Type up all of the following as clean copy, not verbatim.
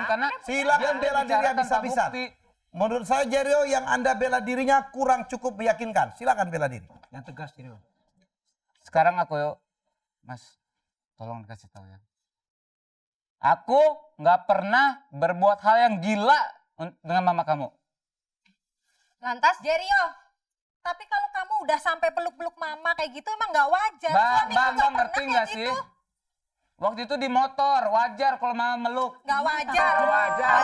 karena silakan bela diri habis-habisan. Menurut saya Jerio yang Anda bela dirinya kurang cukup meyakinkan. Silakan bela diri. Yang tegas Jerio. Sekarang aku, Mas, tolong kasih tahu ya. Aku nggak pernah berbuat hal yang gila dengan mama kamu. Lantas Jerio, tapi kalau kamu udah sampai peluk-peluk mama kayak gitu emang nggak wajar. Bang ngerti nggak sih? Gitu. Waktu itu di motor, wajar kalau mama meluk. Nggak wajar. Wajar.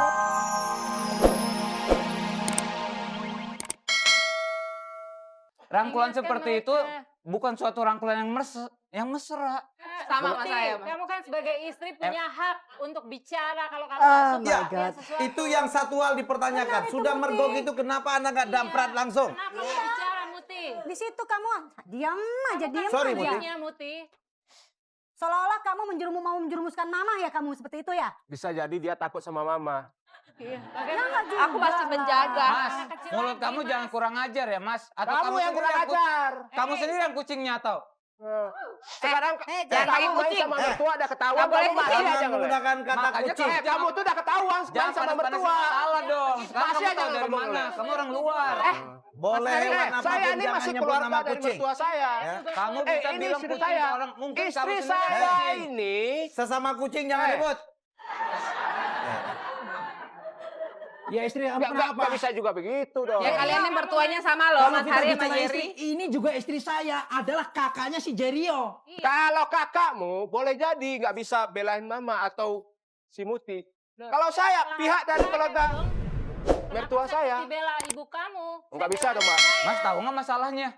Rangkulan seperti itu bukan suatu rangkulan yang mesra. Sama Bukti, saya. kamu kan sebagai istri punya hak untuk bicara kalau kamu Ya, sesuatu. itu yang satu hal dipertanyakan. Sudah mergok itu kenapa Anda nggak damprat langsung? Kenapa kamu bicara, Muti? Di situ kamu diam aja, diam Sorry, aja. Muti. Diamnya, Muti. Seolah-olah kamu mau menjerumuskan mama ya, kamu seperti itu ya? Bisa jadi dia takut sama mama. Iya. Aku masih menjaga. Mas, mulut kamu jangan kurang ajar ya, Mas. Atau Kamu yang sendiri kurang ajar. Kamu sendiri yang kucingnya atau? Sekarang jangan kamu pakai main kucing. sama mertua udah ketahuan, Nggak boleh kamu masih kucing. aja Jangan menggunakan kata Makanya kucing. kamu tuh udah ketahuan main Jangan sama panas-panasin mertua. salah dong. Sekarang Masih kamu aja tahu dari ngomong mana? lu. Kamu orang luar. Boleh lewat saya apapun ini jangan masih nyebut keluarga nama dari kucing. mertua saya. Ya. Kamu bisa Ini bilang istri kucing saya. orang mungkin Istri kamu sendiri saya kucing. ini Sesama kucing jangan ribut. Ya istri kamu nggak kenapa? bisa juga begitu dong. Ya kalian ini mertuanya sama loh, Kalau Mas kita Hari sama bicara Jerry. istri, ini juga istri saya adalah kakaknya si Jerio. Kalau kakakmu boleh jadi nggak bisa belain mama atau si Muti. Kalau saya pihak dari keluarga mertua saya. Dibela ibu kamu. Nggak bisa dong, Mbak. Mas tahu nggak masalahnya?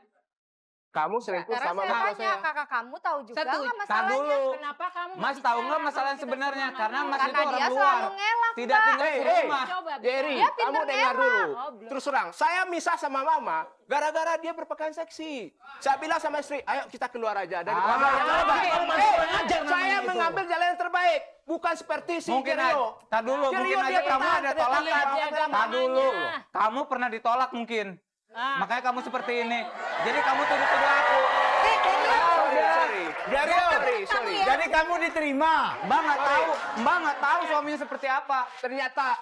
Kamu selingkuh Karena sama saya mertua tanya saya. kakak kamu tahu juga Satu. nggak Tahan masalahnya? dulu. Kenapa kamu Mas tahu nggak masalah yang sebenarnya? Karena Mas itu Karena orang dia luar. selalu ngelak, Tidak Mbak. tinggal di rumah. Coba Jerry, Dia kamu pinter dengar ngelak. dulu. Goblok. Terus terang, saya misah sama mama gara-gara dia berpakaian seksi. Saya bilang sama istri, ayo kita keluar aja dari keluarga yang saya mengambil jalan yang terbaik, bukan seperti si Mungkin aja. Jerio. Tak dulu, Jerio mungkin dia aja kamu tahan, ada dia tolakan. tahan. Tak dulu. mamanya. Kamu pernah ditolak mungkin. Ah. Makanya kamu seperti ini. Jadi kamu tuduh-tuduh aku. Sorry. Jadi kamu diterima. Mbak nggak tahu suaminya seperti apa. Ternyata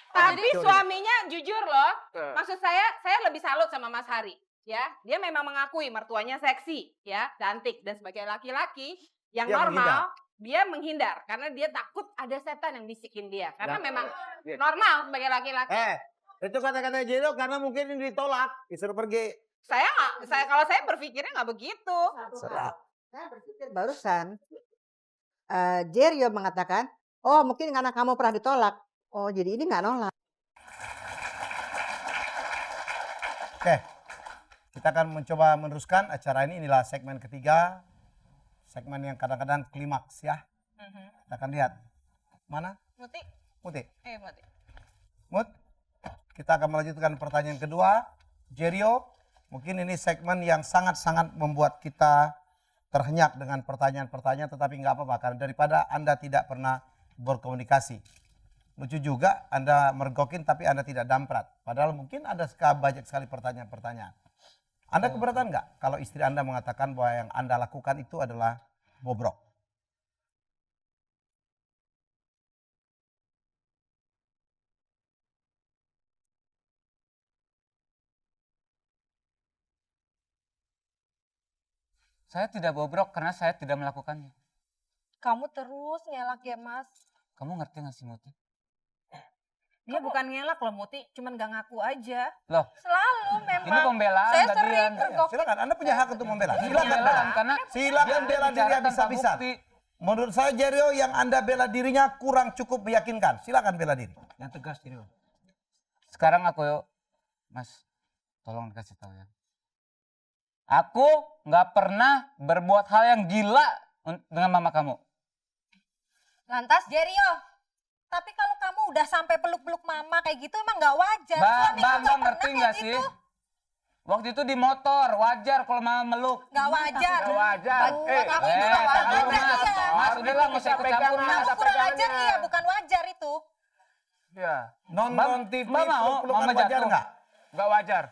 Tapi suaminya jujur loh. Eh. Maksud saya lebih salut sama Mas Hari. Ya, dia memang mengakui mertuanya seksi, ya, cantik dan sebagai laki-laki yang Dia normal dia menghindar karena dia takut ada setan yang bisikin dia. Karena memang Iya. normal sebagai laki-laki. Itu kata-kata Jerio karena mungkin ini ditolak, disuruh pergi. Kalau saya berpikirnya nggak begitu. Serah. Saya berpikir barusan, Jerio mengatakan, oh mungkin karena kamu pernah ditolak. Oh jadi ini nggak nolak. Oke, kita akan mencoba meneruskan acara ini. Inilah segmen ketiga, segmen yang kadang-kadang klimaks ya. Kita akan lihat mana Muti, Muti. Muti. Mut, kita akan melanjutkan pertanyaan kedua. Jerio, mungkin ini segmen yang sangat-sangat membuat kita terhenyak dengan pertanyaan-pertanyaan, tetapi nggak apa-apa karena daripada Anda tidak pernah berkomunikasi. Lucu juga Anda mergokin tapi Anda tidak damprat. Padahal mungkin ada banyak sekali pertanyaan-pertanyaan. Anda keberatan nggak kalau istri Anda mengatakan bahwa yang Anda lakukan itu adalah bobrok? Saya tidak bobrok karena saya tidak melakukannya. Kamu terus ngelak ya Mas. Kamu ngerti nggak sih Muti? Dia bukan ngelak loh Muti, cuman gak ngaku aja. Loh, Selalu memang. ini pembelaan Saya tadi sering Yan. mergokin. Silakan, Anda punya hak untuk membela. Ini Silakan pembelaan karena Silakan dia bela diri bicara tanpa habis-habisan. bukti. Menurut saya Jerio yang Anda bela dirinya kurang cukup meyakinkan. Silakan bela diri. Yang tegas Jerio. Sekarang aku, Mas, tolong kasih tahu ya. Aku nggak pernah berbuat hal yang gila dengan mama kamu. Lantas Jerio, tapi kalau kamu udah sampai peluk-peluk mama kayak gitu emang nggak wajar. Suami Bang nggak ngerti pernah nggak kayak sih? gitu. Waktu itu di motor, wajar kalau mama meluk. Nggak wajar. nggak wajar. Buat aku itu nggak wajar. tahan dulu, Berarti Mas. ya. Mas, udahlah nggak usah ikut campur, Mas. Kamu kurang ajar iya, bukan wajar itu. Ya. Nonton TV Mbak mau, peluk-pelukan mama wajar jatuh. nggak? Nggak wajar.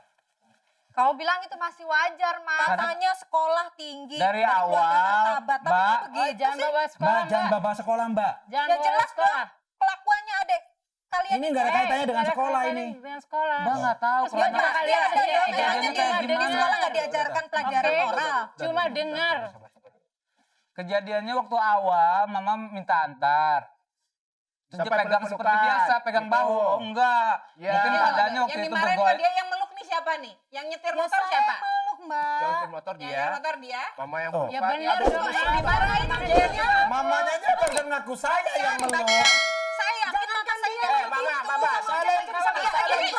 Kamu bilang itu masih wajar, Mas. Katanya sekolah tinggi. Dari keluarga awal, martabat. Tapi Mbak. kok begitu Jangan sih? bawa sekolah, Mbak, jangan bawa sekolah Mbak. Jangan Ya bawa jelas sekolah. dong. Kelakuannya adek kalian Ini nggak ada kaitannya dengan sekolah ini. Dengan sekolah. Mbak nggak tahu Terus kalau gimana Mbak- kalian Ada aja dong, kejadiannya di kayak di gimana? sekolah nggak diajarkan pelajaran Oke. moral. Cuma dengar. Kejadiannya waktu awal mama minta antar. Terus dia Sampai pegang peluk-pelukan. seperti biasa, pegang Gitu. bahu. Oh, enggak. Ya. Mungkin badannya waktu Yang itu dimarahin bergoyang. kok dia yang meluk nih siapa nih? Yang nyetir Ya motor saya siapa? peluk mbak. Yang nyetir motor Yang dia. nyetir motor dia. Mama yang Oh. Ya pelukan. benar Aduh, dong. Yang dimarahin Jerry. Mamanya aja baru ngaku saya yang meluk. Saya yakin mama saya nggak Mama, begitu. mama, saya Ini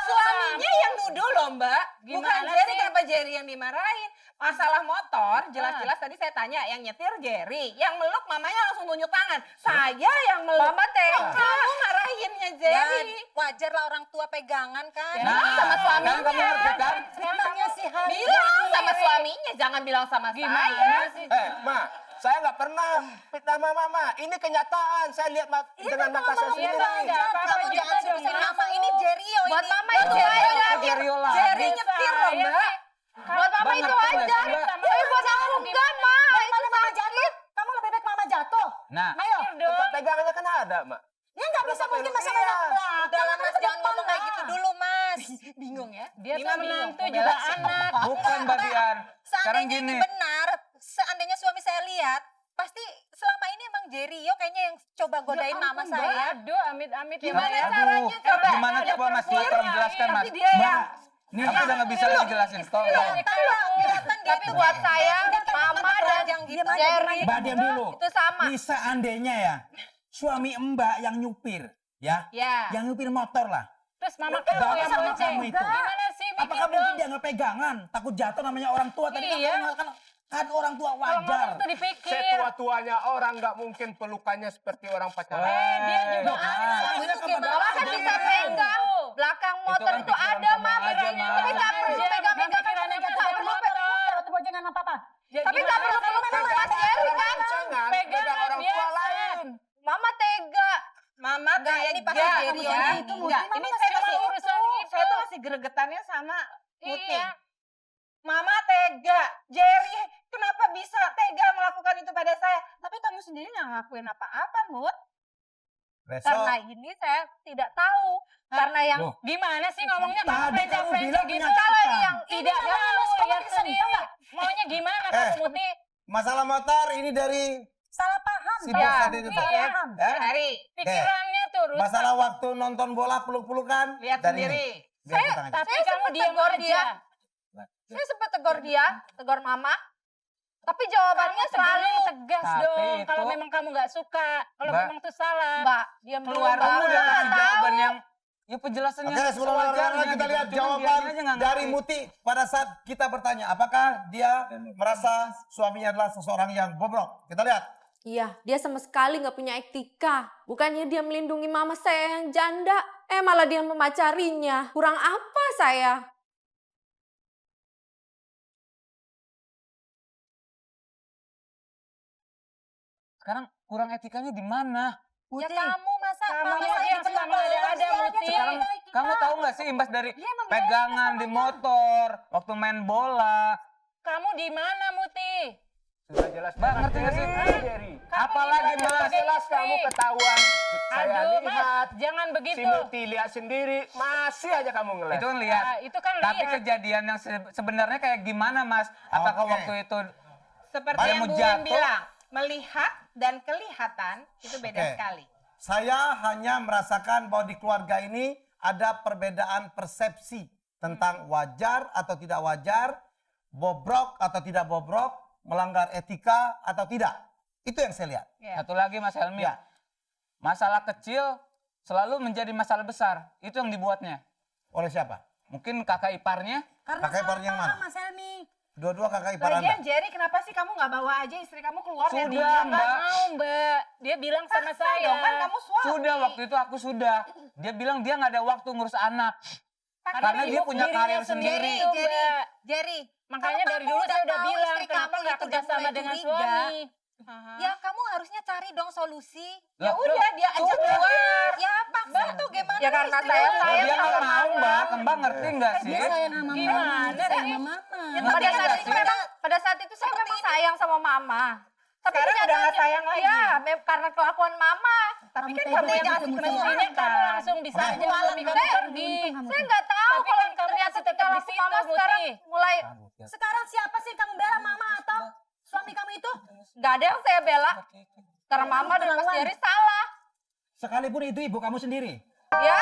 suaminya yang nuduh loh mbak. Bukan Gimana Jerry, sih? kenapa Jerry yang dimarahin? Masalah motor, jelas-jelas tadi saya tanya yang nyetir Jerry. Yang meluk mamanya langsung tunjuk tangan. Saya yang meluk. Mama tega. Kamu marahinnya Ya, Jerry. wajar lah orang tua pegangan kan. Nah, sama suaminya. kan kamu ngerti kan? Memangnya si Hari. Bilang sama suaminya, jangan bilang sama Gimana saya. sih? Ma, saya nggak pernah fitnah mama. Ini kenyataan. Saya lihat dengan mata saya Iya, sendiri. Bang, nggak apa-apa Kamu juga jangan dong, sebut Ma. nama ini Jerio Buat ini. mama Buat itu Jerio. wajar. Jerio lah. Jerry Biasa, nyetir loh ya mbak. sih. Buat mama Mbak itu ngerti nggak sih, wajar. Mbak? Tapi buat kamu enggak mbak. Daripada mama jatuh, kamu lebih baik mama jatuh. Nah, Ayo. Tempat pegangannya kan ada, Mak. Ya nggak bisa mungkin masa Iya. Udah lah mas, jangan ngomong kayak gitu dulu mas. Bingung ya? Dia tuh Gimana menantu bingung? juga Bela- anak. bukan Mbak Dian. Sekarang Seandainya gini. ini benar, seandainya suami saya lihat, pasti selama ini emang Jerio kayaknya yang coba godain Ya mama ampun, Mbak. saya. Aduh, amit-amit. Gimana ya, Mbak. caranya? Coba. Gimana Ada coba Mas? perempuan Tolong jelaskan lain. Mas. Tapi dia yang Nih, Aku udah nggak bisa lagi jelasin. Tolong. Kelihatan dia Tapi tuh buat kayak- saya, udah kayak mama anak dan yang gitu. Jerry Mbak diam dulu. itu sama. Ini seandainya ya, suami Mbak yang nyupir, ya, Ya. yang nyupir motor lah. Terus mama kamu Bapak yang sama bonceng. kamu itu. Gimana sih? Mikir Apakah mungkin dong. dia nggak pegangan, takut jatuh namanya orang tua tadi Iya. kan orang tua Kalau wajar. ngomong tuh dipikir. Setua-tuanya orang nggak mungkin pelukannya seperti orang pacaran. Dia juga Ah. anak. Itu gimana? Mama kan bisa pegang. Belakang motor kan itu pikiran ada kamu mah. aja, Ma. Tapi nggak perlu Aja, pegang-pegang. pikirannya Nggak kan perlu motor. Atau boncengan sama papa. Ya, Tapi nggak perlu gimana sih? pegang Jerry kan. Boncengan, Pegangan pegang orang tua biasa. lain. Mama tega. Mama Enggak, tega. ini pasti Jerry ya. yang itu, Enggak, Mama ini masih saya cuma masih urusan itu. saya tuh masih gregetannya sama Muti. Iya. Mama tega. Jerry kenapa bisa tega melakukan itu pada saya? Tapi kamu sendiri nggak ngelakuin apa-apa, Mut. Besok Karena ini saya tidak tahu. Karena yang Loh. Gimana sih ngomongnya Tadi kamu pencak-pencak bilang gitu? penyakitan. Kalau yang Ini tidak namanya tahu, mas, kamu lihat kesel, sendiri. tau nggak? Maunya gimana Eh. Pak Muti? masalah motor ini dari Salah paham. si Pak. bos tadi itu, Pak. iya. Ya? Jerry Pikirannya tuh rusak. Masalah waktu nonton bola peluk-pelukan lihat dari sendiri. ini. Biar kita tanya. Tapi kamu diam tegur aja. dia. Saya sempat tegur dia, tegur mama. Tapi jawabannya Kamu selalu selalu tegas Tapi dong. itu- Kalau memang kamu nggak suka, kalau Mbak. memang itu salah. Mbak, diam dulu, Keluar Mbak. kamu udah kasih Nggak jawaban tahu. yang ya penjelasannya Oke, sebelum olahraga kita lihat jawaban dari Muti pada saat kita bertanya apakah dia merasa suaminya adalah seseorang yang bobrok. Kita lihat. Iya, dia sama sekali nggak punya etika. Bukannya dia melindungi mama saya yang janda, malah dia memacarinya. Kurang apa saya? Sekarang kurang etikanya di mana? Ya kamu masa Kamu mama aja saya yang suka mengada-ada, Muti. Sekarang kamu tahu nggak sih imbas dari pegangan di motor, waktu main bola. Kamu di mana, Muti? Sudah jelas. Mbak, ngerti nggak sih? Jerry. Apalagi gimana Mas? sebagai Jelas istri? kamu ketahuan. Saya Aduh, Mas, lihat. jangan Si begitu. Muti lihat sendiri. Masih aja kamu ngeles. Itu kan lihat. Nah, itu kan Tapi lihat. kejadian yang sebenarnya kayak gimana Mas? Apakah Oke. waktu itu Seperti Dia yang mau Bu Win jatuh. bilang, melihat dan kelihatan itu beda Oke. sekali. Saya hanya merasakan bahwa di keluarga ini ada perbedaan persepsi tentang wajar atau tidak wajar, bobrok atau tidak bobrok, melanggar etika atau tidak. Itu yang saya lihat. satu lagi Mas Helmi? Ya. Masalah kecil selalu menjadi masalah besar. Itu yang dibuatnya. Oleh siapa? Mungkin kakak iparnya. Karena Kakak ipar salah yang paham mana? Mas Helmi. Dua-dua kakak ipar Anda. Lagian Jerry, kenapa sih kamu nggak bawa aja istri kamu keluar dari Sudah, rumah? Mbak. Nggak mau, Mbak. Dia bilang sama Paksa saya. dong, kan kamu suami. Sudah, waktu itu aku sudah. Dia bilang dia nggak ada waktu ngurus anak. Karena dia sibuk punya dirinya karir sendiri, sendiri. Mbak. Jerry, Makanya kalau dari kamu dulu saya udah tahu bilang, istri kenapa kamu nggak itu kerja udah sama mulai dengan curiga, suami? ya kamu harusnya cari dong solusi. Ya Lah, udah dia ajak keluar. Ya paksa tuh gimana? Ya karena istri saya kamu? sayang Dia nggak sama mau mama. Mbak. Mbak ngerti nggak sih? Dia sayang sama Gimana mama. sih? Sama mama. Ya, Ngerti pada nggak saat itu sih? memang pada saat itu saya memang sayang sama mama. Tapi Sekarang udah nggak kenyataannya- sayang lagi. Ya, karena kelakuan mama. Kamu kan tega kamu yang gitu ngasih musuh mestinya orang. Kamu langsung bisa aja suami kamu pergi. Saya nggak tahu Tapi kalau kan kamu ternyata masih tetap tinggal di aku situ, mama Muti. sekarang mulai Sekarang siapa sih kamu bela, mama atau suami kamu itu? nggak ada yang saya bela. Karena mama dan Mas Jerry salah. Sekalipun itu ibu kamu sendiri. Ya.